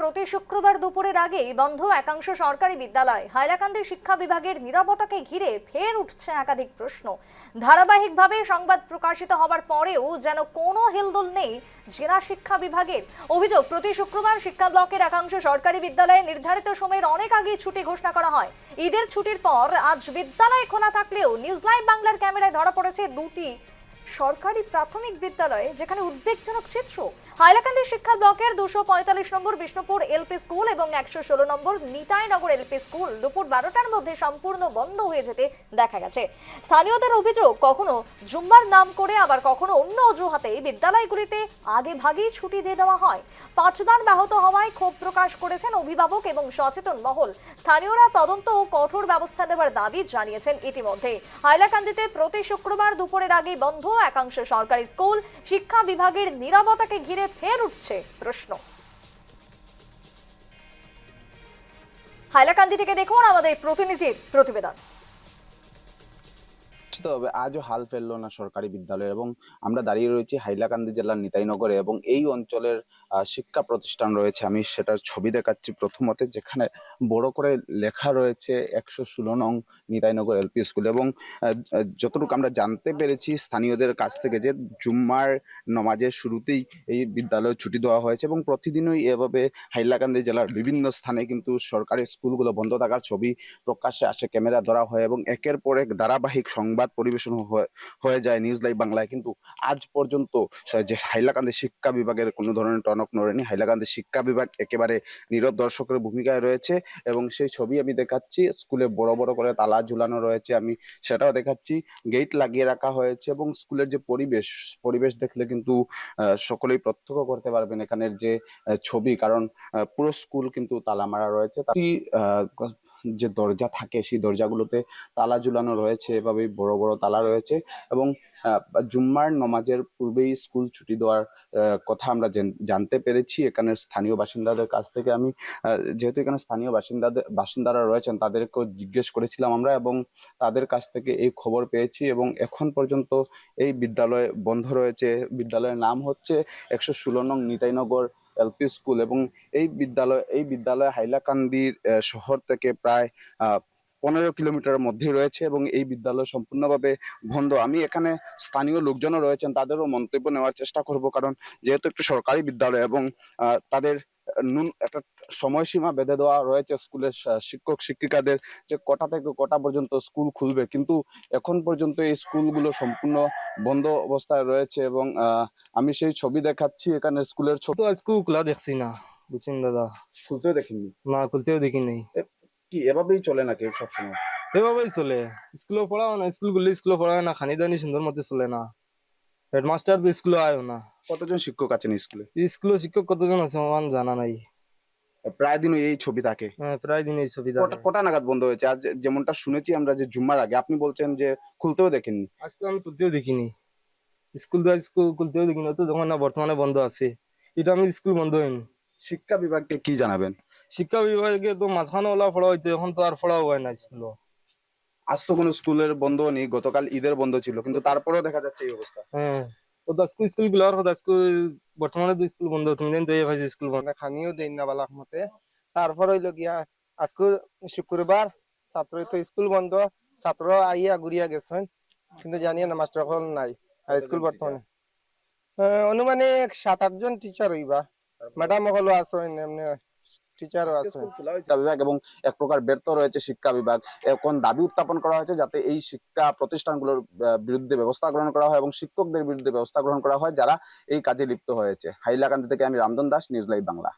প্রতি শুক্রবার দুপুরের আগেই বন্ধ একাংশ সরকারি বিদ্যালয়। হাইলাকান্দি শিক্ষা বিভাগের নীরবতাকে ঘিরে ফের উঠছে একাধিক প্রশ্ন। ধারাবাহিকভাবে সংবাদ প্রকাশিত হবার পরেও যেন কোনো হেলদোল নেই জেলা শিক্ষা বিভাগের। অভিযোগ, প্রতি শুক্রবার শিক্ষা ব্লকের একাংশ সরকারি বিদ্যালয়ে নির্ধারিত সময়ের অনেক আগেই ছুটি ঘোষণা করা হয়। ঈদের ছুটির পর আজ বিদ্যালয় খোলা থাকলেও নিউজ লাইভ বাংলার ক্যামেরায় ধরা পড়েছে দুটি সরকারি প্রাথমিক বিদ্যালয়ে, যেখানে উদ্বেগজনক চিত্র। হাইলাকান্দি শিক্ষা ব্লকের 245 নম্বর বিষ্ণুপুর এলপি স্কুল এবং 116 নম্বর নিতাইনগর এলপি স্কুল দুপুর 12টার মধ্যে সম্পূর্ণ বন্ধ হয়ে যেতে দেখা গেছে। স্থানীয়দের অভিযোগ, কখনো জুম্মার নাম করে আবার কখনো অন্য অজুহাতে বিদ্যালয়গুলিতে আগে ভাগেই ছুটি দিয়ে দেওয়া হয়। পাঠদান ব্যাহত হওয়ায় ক্ষোভ প্রকাশ করেছেন অভিভাবক এবং সচেতন মহল। স্থানীয়রা তদন্ত ও কঠোর ব্যবস্থা নেওয়ার দাবি জানিয়েছেন ইতিমধ্যে। হাইলাকান্দিতে প্রতি শুক্রবার দুপুরের আগে বন্ধ একাংশ সরকারি স্কুল, শিক্ষা বিভাগের নীরবতাকে ঘিরে ফের উঠছে প্রশ্ন। হাইলাকান্দি থেকে দেখুন আমাদের প্রতিনিধির প্রতিবেদন। তবে আজও হাল ফেললো না সরকারি বিদ্যালয় এবং আমরা দাঁড়িয়ে রয়েছি হাইলাকান্দি জেলার নিতাইনগরে এবং এই অঞ্চলের শিক্ষা প্রতিষ্ঠান রয়েছে। আমি সেটার ছবি দেখাচ্ছি প্রথমতে, যেখানে বড় করে লেখা রয়েছে 116 নং নিতাইনগর এলপি স্কুল এবং যতটুকু আমরা জানতে পেরেছি স্থানীয়দের কাছ থেকে যে জুম্মার নমাজের শুরুতেই এই বিদ্যালয়ে ছুটি দেওয়া হয়েছে এবং প্রতিদিনই এভাবে হাইলাকান্দি জেলার বিভিন্ন স্থানে কিন্তু সরকারি স্কুলগুলো বন্ধ থাকার ছবি প্রকাশ্যে আসে, ক্যামেরা ধরা হয় এবং একের পর এক ধারাবাহিক সংবাদ পরিবেশন হয়ে যায় নিউজ লাইভ বাংলায়। কিন্তু আজ পর্যন্ত যে হাইলাকান্দি শিক্ষা বিভাগের কোনো ধরনের টনক নড়েনি। হাইলাকান্দি শিক্ষা বিভাগ একেবারে নীরব দর্শকের ভূমিকায় রয়েছে এবং সেই ছবি আমি দেখাচ্ছি। স্কুলে বড় বড় করে তালা ঝুলানো রয়েছে, আমি সেটাও দেখাচ্ছি। গেট লাগিয়ে রাখা হয়েছে এবং স্কুলের যে পরিবেশ দেখলে কিন্তু সকলেই প্রত্যক্ষ করতে পারবেন এখানের যে ছবি, কারণ পুরো স্কুল কিন্তু তালা মারা রয়েছে। যে দরজা থাকে সেই দরজাগুলোতে তালা ঝুলানো রয়েছে, এভাবেই বড় বড় তালা রয়েছে এবং জুম্মার নমাজের পূর্বেই স্কুল ছুটি দেওয়ার কথা আমরা জানতে পেরেছি এখানের স্থানীয় বাসিন্দাদের কাছ থেকে। আমি যেহেতু এখানে স্থানীয় বাসিন্দারা রয়েছেন তাদেরকেও জিজ্ঞেস করেছিলাম আমরা এবং তাদের কাছ থেকে এই খবর পেয়েছি এবং এখন পর্যন্ত এই বিদ্যালয় বন্ধ রয়েছে। বিদ্যালয়ের নাম হচ্ছে 116 নং নিতাইনগর এলপি স্কুল এবং এই বিদ্যালয় হাইলাকান্দির শহর থেকে প্রায় 15 কিলোমিটারের মধ্যেই রয়েছে এবং এই বিদ্যালয় সম্পূর্ণভাবে বন্ধ। আমি এখানে স্থানীয় লোকজনও রয়েছেন, তাদেরও মন্তব্য নেওয়ার চেষ্টা করব, কারণ যেহেতু একটি সরকারি বিদ্যালয় এবং তাদের একটা সময়সীমা বেঁধে দেওয়া রয়েছে স্কুলের শিক্ষক শিক্ষিকাদের যে কটা থেকে কটা পর্যন্ত স্কুল খুলবে, কিন্তু এখন পর্যন্ত এই স্কুলগুলো সম্পূর্ণ বন্ধ অবস্থায় রয়েছে এবং আমি সেই ছবি দেখাচ্ছি এখানে স্কুলের ছবি। তো আজকে খোলা দেখছি না, বুঝছেন দাদা? খুলতেও দেখিনি, না, খুলতেও দেখি নাই। কি এভাবেই চলে নাকি সবসময়? এভাবেই চলে। স্কুলে পড়াও না, স্কুল গুলি স্কুলে পড়ায় না, খানি দানি সুন্দর মতো চলে না। হেডমাস্টার তো স্কুলে আয়ও না। কতজন শিক্ষক আছেন স্কুলে? স্কুলে শিক্ষক কতজন আছে আমার জানা নাই। প্রায় দিনই এই ছবি থাকে। হ্যাঁ, প্রায় দিন এই সুবিধা। কটা নাগাদ বন্ধ হয়েছে? আজ যেমনটা শুনেছি আমরা যে জুম্মার আগে, আপনি বলছেন যে খুলতেও দেখেননি। আজকে আমি খুলতেও দেখিনি। স্কুল খুলতেও দেখিনি, তো যখন না বর্তমানে বন্ধ আছে। এটা আমি স্কুল বন্ধ হয়নি। শিক্ষা বিভাগকে কি জানাবেন? শিক্ষা বিভাগে তো মাঝখানে ওলা পড়া হইতো, এখন তো আর পড়াও হয় না স্কুল। আজ তো কোনো স্কুলের বন্ধ নেই, গতকাল ঈদের বন্ধ ছিল, কিন্তু তারপরেও দেখা যাচ্ছে এই অবস্থা। হ্যাঁ, তো স্কুল গুলো আর স্কুল বর্তমানে তো স্কুল বন্ধ, তুমি তো এই ভাই স্কুল বন্ধ। খানিও দেন না বালাক মতে। তারপর হইলো গিয়া আজকে শুক্রবার, ছাত্র তো স্কুল বন্ধ, ছাত্র আইয়া ঘুরিয়া গেছেন, কিন্তু জানিয়ে না মাস্টার হল নাই আর স্কুল বর্তমানে অনুমানিক 7-8 জন টিচার হইবা, ম্যাডাম হলো আছেন, এমনি টিচারও আছে। শিক্ষা বিভাগ এবং এক প্রকার ব্যর্থ রয়েছে শিক্ষা বিভাগ। এখন দাবি উত্থাপন করা হয়েছে যাতে এই শিক্ষা প্রতিষ্ঠানগুলোর বিরুদ্ধে ব্যবস্থা গ্রহণ করা হয় এবং শিক্ষকদের বিরুদ্ধে ব্যবস্থা গ্রহণ করা হয় যারা এই কাজে লিপ্ত হয়েছে। হাইলাকান্দি থেকে আমি রামদন দাস, নিউজ লাইভ বাংলা।